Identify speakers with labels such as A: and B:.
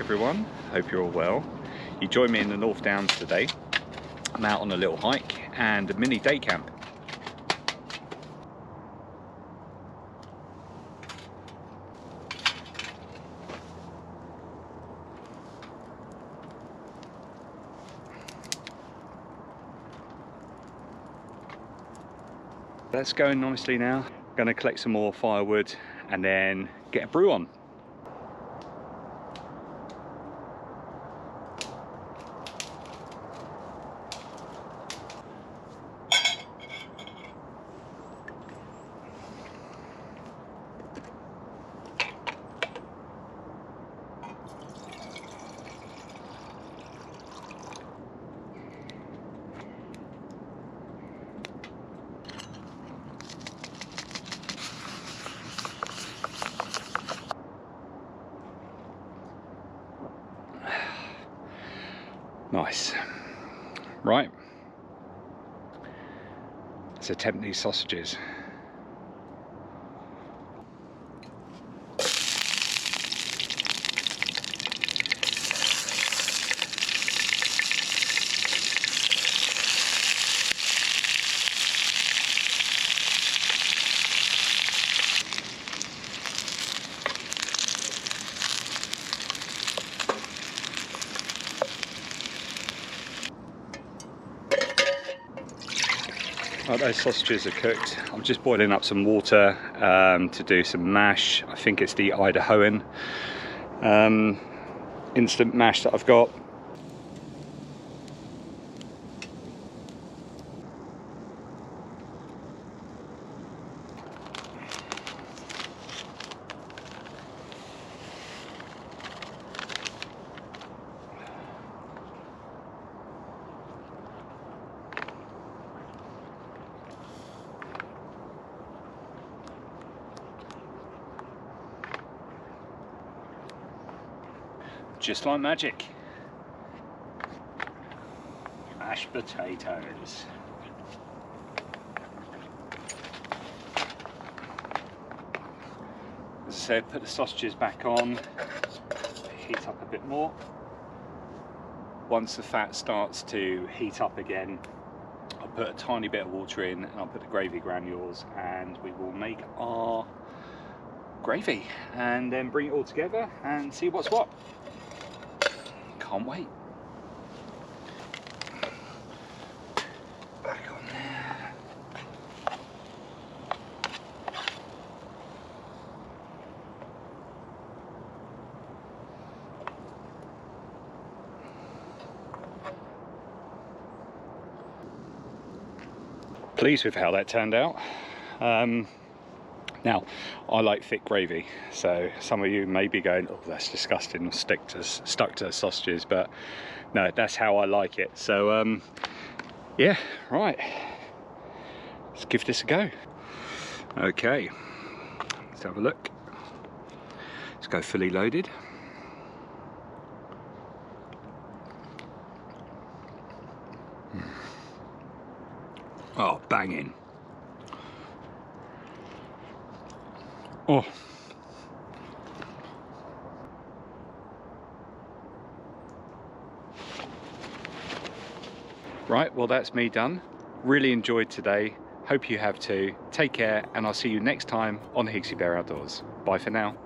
A: everyone, hope you're all well. You join me in the North Downs today. I'm out on a little hike and a mini day camp. Let's go nicely now. I'm going to collect some more firewood and then get a brew on. Nice. Right, let's attempt these sausages. Right, those sausages are cooked. I'm just boiling up some water to do some mash. I think it's the Idahoan instant mash that I've got. Just like magic. Mashed potatoes. As I said, put the sausages back on, heat up a bit more. Once the fat starts to heat up again, I'll put a tiny bit of water in and I'll put the gravy granules and we will make our gravy and then bring it all together and see what's what. Can't wait. Back on there. Pleased with how that turned out. Now, I like thick gravy, so some of you may be going, oh, that's disgusting, stuck to sausages, but no, that's how I like it. So, yeah, right, let's give this a go. Okay, let's have a look. Let's go fully loaded. Oh, banging. Oh. Right, well that's me done. Really enjoyed today. Hope you have too. Take care and I'll see you next time on Higgsybear Outdoors. Bye for now.